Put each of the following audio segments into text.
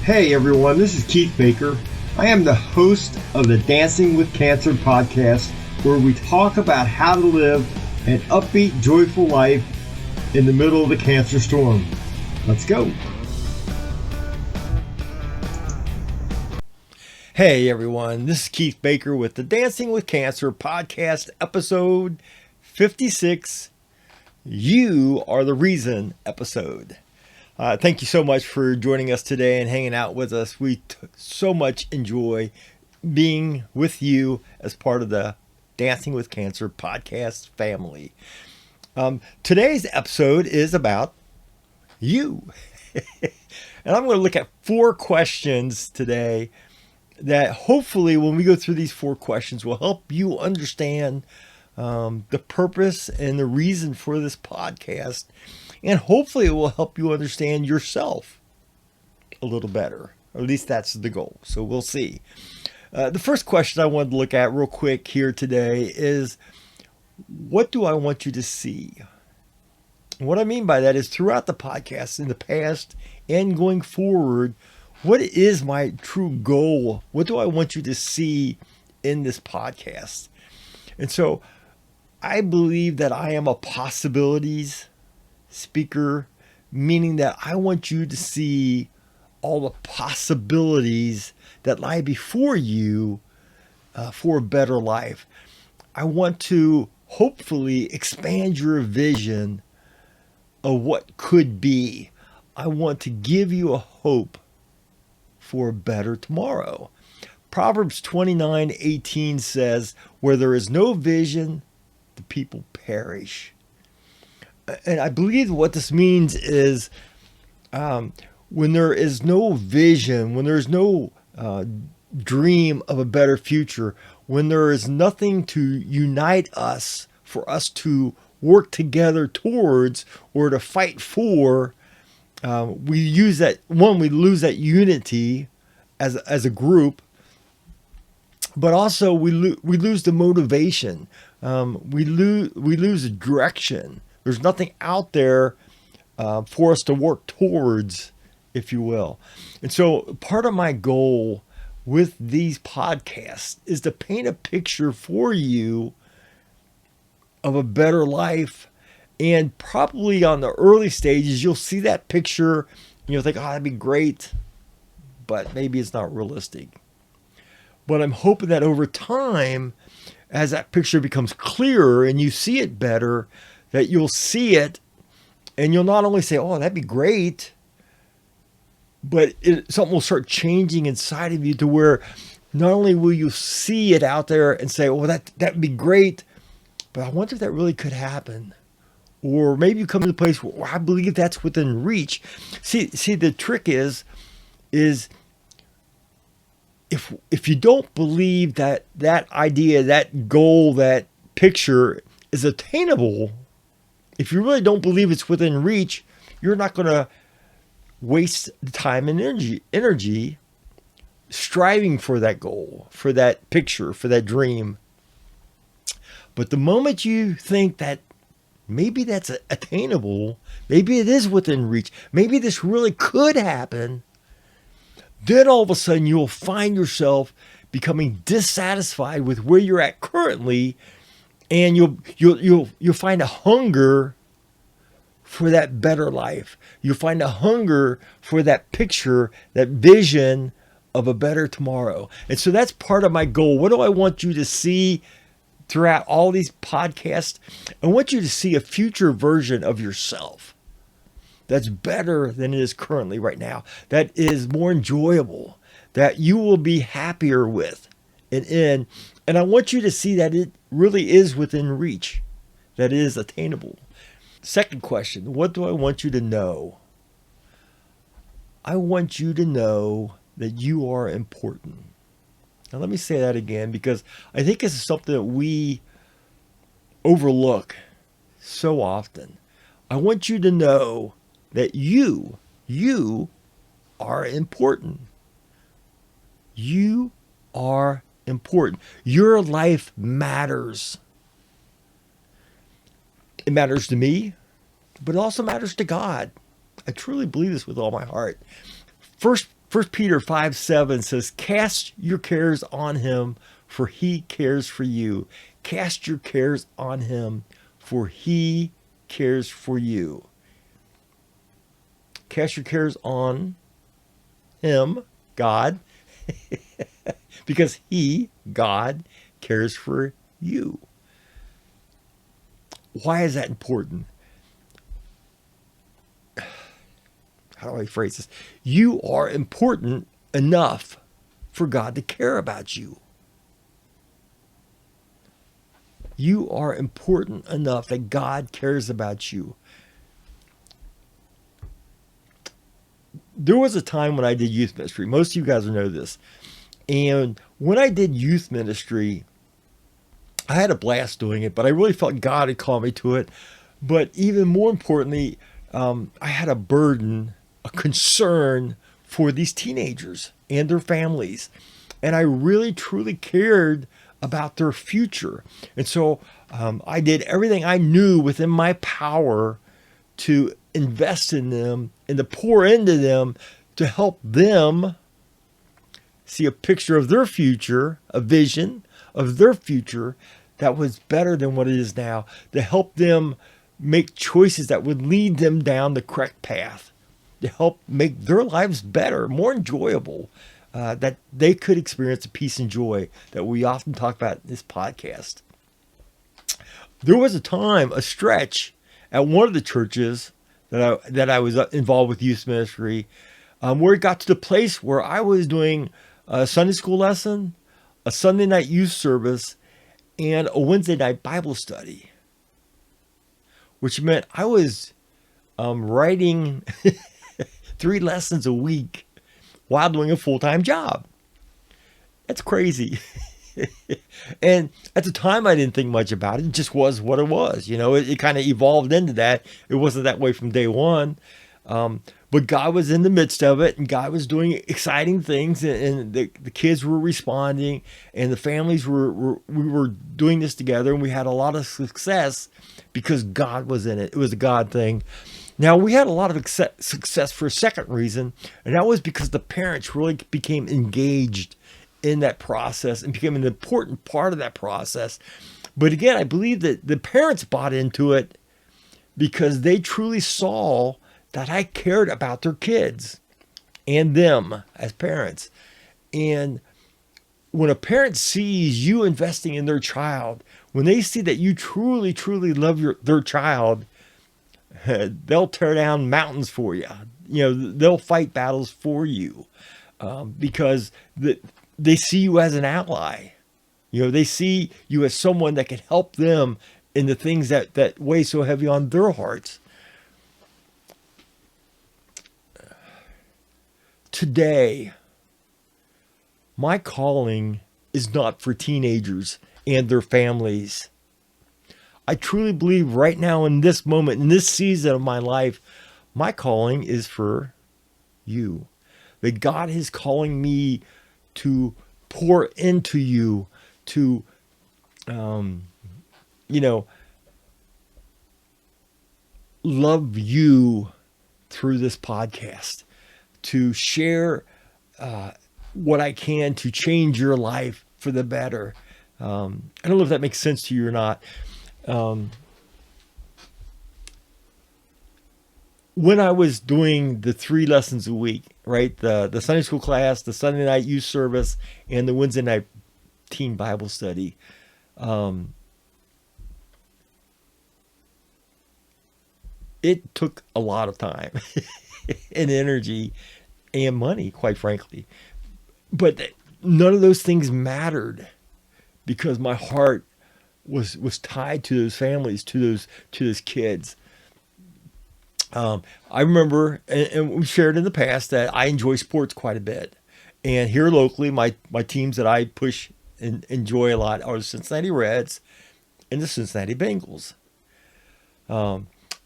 Hey everyone, this is Keith Baker. I am the host of the Dancing with Cancer podcast, where we talk about how to live an upbeat, joyful life in the middle of the cancer storm. Let's go. Hey everyone, this is Keith Baker with the Dancing with Cancer podcast, episode 56. You are the reason episode. Thank you so much for joining us today and hanging out with us. We so much enjoy being with you as part of the Dancing with Cancer podcast family. Today's episode is about you. And I'm going to look at 4 questions today that hopefully when we go through these 4 questions will help you understand the purpose and the reason for this podcast. And hopefully it will help you understand yourself a little better. Or at least that's the goal. So we'll see. The first question I wanted to look at real quick here today is, what do I want you to see? What I mean by that is throughout the podcast in the past and going forward, what is my true goal? What do I want you to see in this podcast? And so I believe that I am a possibilities speaker, meaning that I want you to see all the possibilities that lie before you for a better life. I want to hopefully expand your vision of what could be. I want to give you a hope for a better tomorrow. Proverbs 29:18 says, "Where there is no vision, the people perish." And I believe what this means is when there is no vision, when there's no dream of a better future, when there is nothing to unite us, for us to work together towards or to fight for, we lose that unity as a group, but also we lose the motivation. We lose the direction. There's nothing out there for us to work towards, if you will. And so part of my goal with these podcasts is to paint a picture for you of a better life. And probably on the early stages, you'll see that picture and you'll think, oh, that'd be great, but maybe it's not realistic. But I'm hoping that over time, as that picture becomes clearer and you see it better, that you'll see it and you'll not only say, oh, that'd be great, but something will start changing inside of you to where not only will you see it out there and say, oh, that'd be great, but I wonder if that really could happen. Or maybe you come to the place where I believe that's within reach. See, the trick is if you don't believe that idea, that goal, that picture is attainable, if you really don't believe it's within reach, you're not going to waste time and energy striving for that goal, for that picture, for that dream. But the moment you think that maybe that's attainable, maybe it is within reach, maybe this really could happen, then all of a sudden you'll find yourself becoming dissatisfied with where you're at currently, and you'll find a hunger for that better life. You'll find a hunger for that picture, that vision of a better tomorrow. And so that's part of my goal. What do I want you to see throughout all these podcasts? I want you to see a future version of yourself that's better than it is currently right now, that is more enjoyable, that you will be happier with and in. And I want you to see that it really is within reach, that it is attainable. Second question, what do I want you to know? I want you to know that you are important. Now let me say that again, because I think this is something that we overlook so often. I want you to know that you are important. You are important. Your life matters. It matters to me, but it also matters to God. I truly believe this with all my heart. 1 1 Peter 5:7 says, cast your cares on him, for he cares for you. Cast your cares on him, for he cares for you. Cast your cares on him, God, because he, God, cares for you. Why is that important? How do I phrase this? You are important enough for God to care about you. You are important enough that God cares about you. There was a time when I did youth ministry. Most of you guys will know this. And when I did youth ministry, I had a blast doing it, but I really felt God had called me to it. But even more importantly, I had a burden, a concern for these teenagers and their families. And I really, truly cared about their future. And so I did everything I knew within my power to invest in them and to pour into them to help them see a picture of their future, a vision of their future that was better than what it is now, to help them make choices that would lead them down the correct path, to help make their lives better, more enjoyable, that they could experience the peace and joy that we often talk about in this podcast. There was a time, a stretch at one of the churches that I was involved with youth ministry, where it got to the place where I was doing a Sunday school lesson, a Sunday night youth service, and a Wednesday night Bible study, which meant I was writing 3 lessons a week while doing a full-time job. That's crazy. And at the time, I didn't think much about it. It just was what it was. You know, it kind of evolved into that. It wasn't that way from day one. But God was in the midst of it, and God was doing exciting things, and the kids were responding, and the families we were doing this together, and we had a lot of success because God was in it. It was a God thing. Now, we had a lot of success for a second reason, and that was because the parents really became engaged in that process and became an important part of that process. But again, I believe that the parents bought into it because they truly saw that I cared about their kids and them as parents. And when a parent sees you investing in their child, when they see that you truly, truly love their child, they'll tear down mountains for you. You know, they'll fight battles for you because they see you as an ally. You know, they see you as someone that can help them in the things that weigh so heavy on their hearts. Today, my calling is not for teenagers and their families. I truly believe right now in this moment, in this season of my life, my calling is for you. That God is calling me to pour into you, to, love you through this podcast, to share what I can to change your life for the better. I don't know if that makes sense to you or not. When I was doing the 3 lessons a week, right? The Sunday school class, the Sunday night youth service, and the Wednesday night teen Bible study. It took a lot of time and energy and money, quite frankly. But none of those things mattered because my heart was tied to those families, to those kids. I remember, and we shared in the past, that I enjoy sports quite a bit. And here locally, my teams that I push and enjoy a lot are the Cincinnati Reds and the Cincinnati Bengals.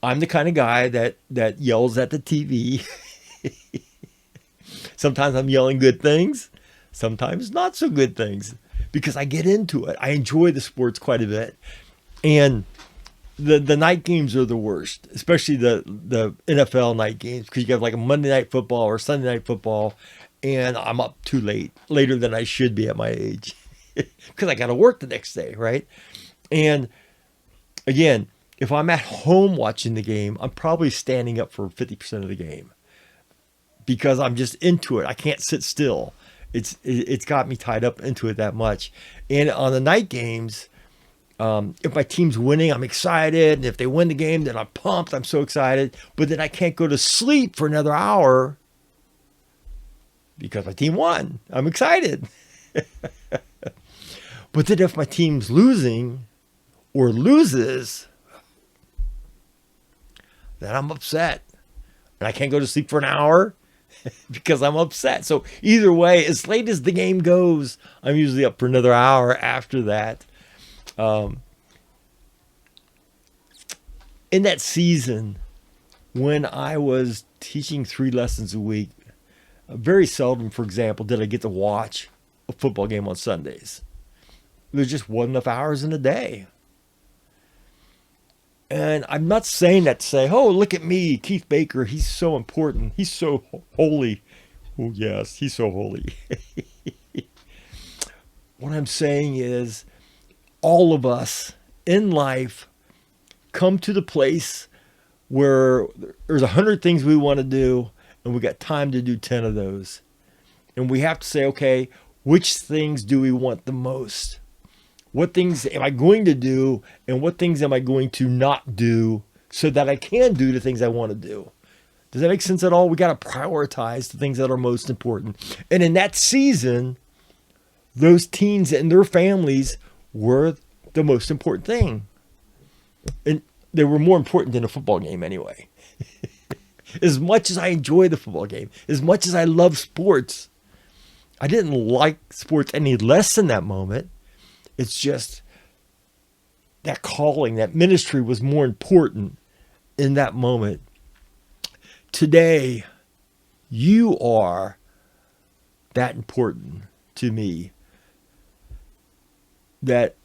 I'm the kind of guy that yells at the TV. Sometimes I'm yelling good things, sometimes not so good things, because I get into it. I enjoy the sports quite a bit. And the night games are the worst, especially the NFL night games, because you have like a Monday night football or Sunday night football, and I'm up too late, later than I should be at my age, because I got to work the next day, right? And again, if I'm at home watching the game, I'm probably standing up for 50% of the game because I'm just into it. I can't sit still. It's got me tied up into it that much. And on the night games, if my team's winning, I'm excited. And if they win the game, then I'm pumped. I'm so excited. But then I can't go to sleep for another hour because my team won. I'm excited. But then if my team's losing or loses, then I'm upset. And I can't go to sleep for an hour because I'm upset. So either way, as late as the game goes, I'm usually up for another hour after that. In that season, when I was teaching 3 lessons a week, very seldom, for example, did I get to watch a football game on Sundays. There just wasn't enough hours in a day. And I'm not saying that to say, oh, look at me, Keith Baker, he's so important. He's so holy. Oh, yes, he's so holy. What I'm saying is all of us in life come to the place where there's 100 things we want to do, and we got time to do 10 of those. And we have to say, okay, which things do we want the most? What things am I going to do, and what things am I going to not do so that I can do the things I want to do? Does that make sense at all? We got to prioritize the things that are most important. And in that season, those teens and their families were the most important thing. And they were more important than a football game anyway. As much as I enjoy the football game, as much as I love sports, I didn't like sports any less in that moment. It's just that calling, that ministry was more important in that moment. Today, you are that important to me. That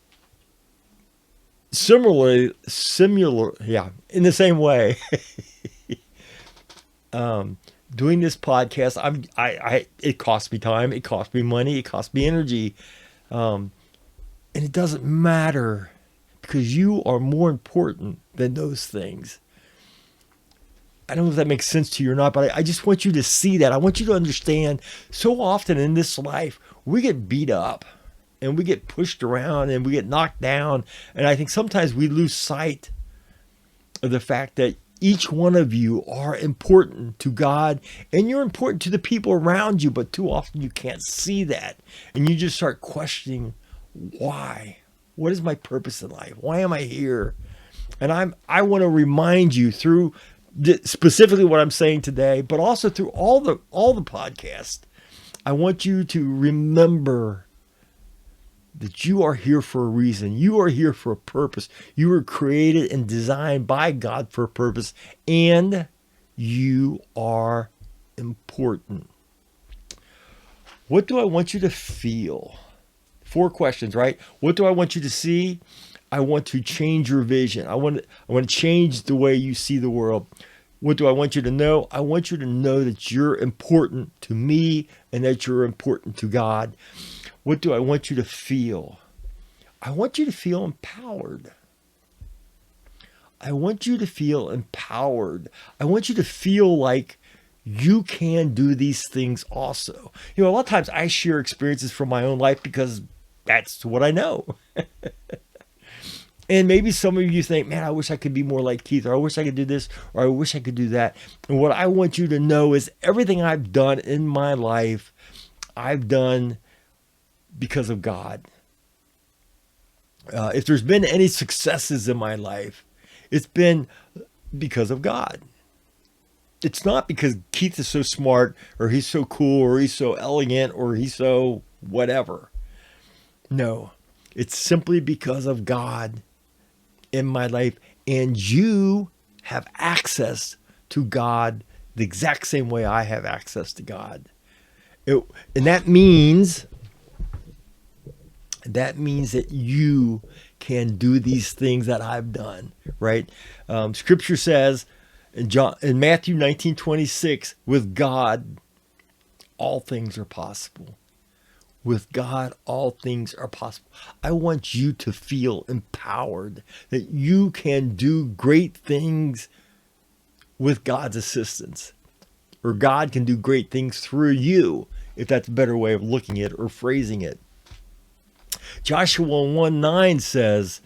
similar, in the same way, doing this podcast, it costs me time, it costs me money, it costs me energy. And it doesn't matter because you are more important than those things. I don't know if that makes sense to you or not, but I just want you to see that. I want you to understand so often in this life, we get beat up and we get pushed around and we get knocked down. And I think sometimes we lose sight of the fact that each one of you are important to God and you're important to the people around you, but too often you can't see that. And you just start questioning, why? What is my purpose in life? Why am I here? And I want to remind you through specifically what I'm saying today, but also through all the podcasts. I want you to remember that you are here for a reason. You are here for a purpose. You were created and designed by God for a purpose, and you are important. What do I want you to feel? 4 questions, right? What do I want you to see? I want to change your vision. I want to change the way you see the world. What do I want you to know? I want you to know that you're important to me and that you're important to God. What do I want you to feel? I want you to feel empowered. I want you to feel empowered. I want you to feel like you can do these things also. You know, a lot of times I share experiences from my own life because that's what I know. And maybe some of you think, man, I wish I could be more like Keith, or I wish I could do this, or I wish I could do that. And what I want you to know is everything I've done in my life, I've done because of God. If there's been any successes in my life, it's been because of God. It's not because Keith is so smart, or he's so cool, or he's so elegant, or he's so whatever. No, it's simply because of God in my life. And you have access to God the exact same way I have access to God. And that means that you can do these things that I've done, right? Scripture says in Matthew 19:26, with God, all things are possible. With God, all things are possible. I want you to feel empowered that you can do great things with God's assistance, or God can do great things through you, if that's a better way of looking at it or phrasing it. Joshua 1:9 says,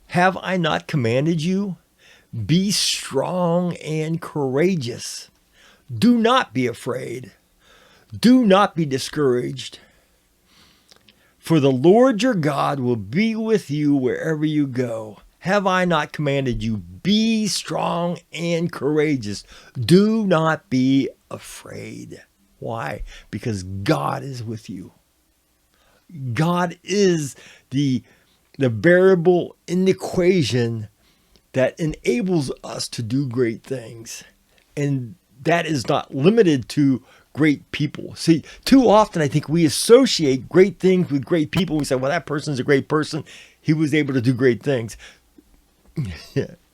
"Have I not commanded you? Be strong and courageous. Do not be afraid. Do not be discouraged. For the Lord your God will be with you wherever you go. Have I not commanded you? Be strong and courageous. Do not be afraid." Why? Because God is with you. God is the variable in the equation that enables us to do great things. And that is not limited to great people. See, too often I think we associate great things with great people. We say, well, that person's a great person. He was able to do great things.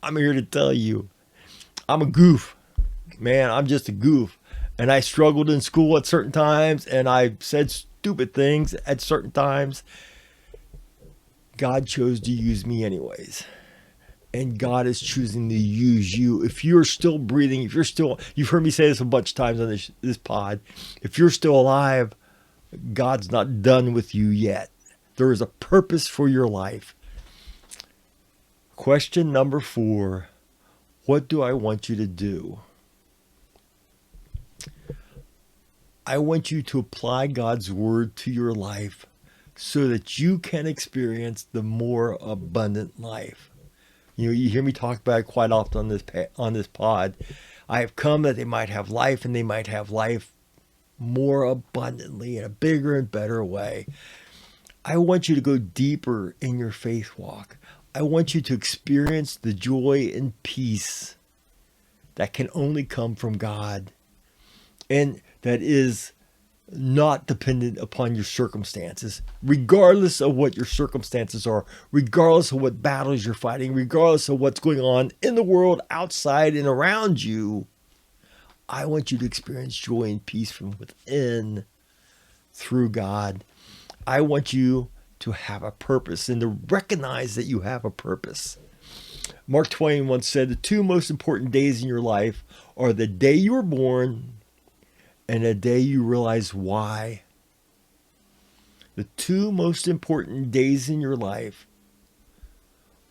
I'm here to tell you, I'm a goof. Man, I'm just a goof. And I struggled in school at certain times, and I said stupid things at certain times. God chose to use me anyways. And God is choosing to use you. If you're still breathing, if you're still, you've heard me say this a bunch of times on this pod, if you're still alive, God's not done with you yet. There is a purpose for your life. Question number 4, what do I want you to do? I want you to apply God's word to your life so that you can experience the more abundant life. You know, you hear me talk about it quite often on this pod. I have come that they might have life, and they might have life more abundantly in a bigger and better way. I want you to go deeper in your faith walk. I want you to experience the joy and peace that can only come from God, and that is not dependent upon your circumstances, regardless of what your circumstances are, regardless of what battles you're fighting, regardless of what's going on in the world outside and around you. I want you to experience joy and peace from within through God. I want you to have a purpose and to recognize that you have a purpose. Mark Twain once said, the 2 most important days in your life are the day you were born and the day you realize why. The 2 most important days in your life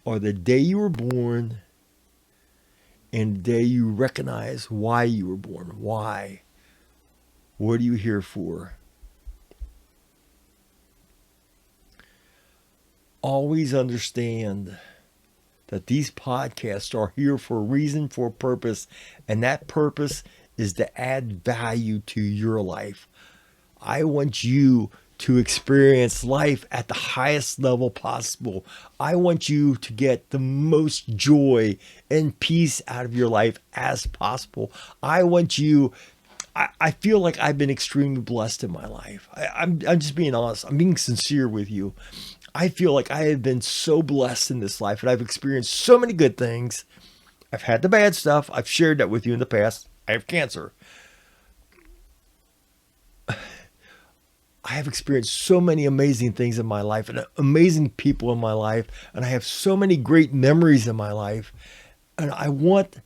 are the day you were born and the day you recognize why you were born. Why? What are you here for? Always understand that these podcasts are here for a reason, for a purpose, and that purpose is to add value to your life. I want you to experience life at the highest level possible. I want you to get the most joy and peace out of your life as possible. I want you, I feel like I've been extremely blessed in my life. I'm just being honest. I'm being sincere with you. I feel like I have been so blessed in this life, and I've experienced so many good things. I've had the bad stuff. I've shared that with you in the past. I have cancer. I have experienced so many amazing things in my life and amazing people in my life. And I have so many great memories in my life. And I want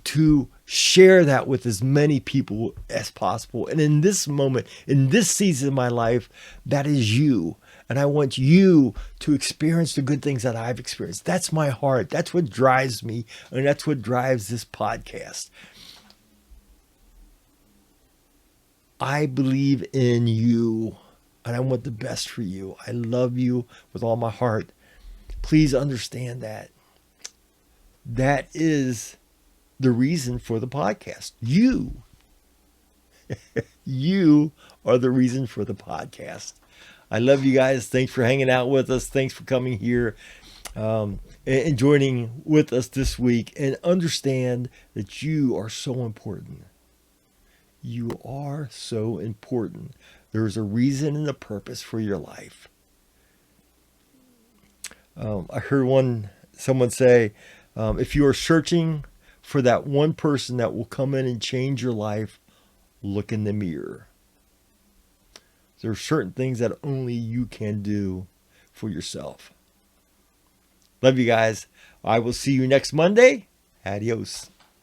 to share that with as many people as possible. And in this moment, in this season of my life, that is you. And I want you to experience the good things that I've experienced. That's my heart. That's what drives me. And that's what drives this podcast. I believe in you, and I want the best for you. I love you with all my heart. Please understand that. That is the reason for the podcast. You. You are the reason for the podcast. I love you guys. Thanks for hanging out with us. Thanks for coming here and joining with us this week. And understand that you are so important. You are so important. There's a reason and a purpose for your life. I heard someone say, if you are searching for that one person that will come in and change your life, look in the mirror. There are certain things that only you can do for yourself. Love you guys. I will see you next Monday. Adios.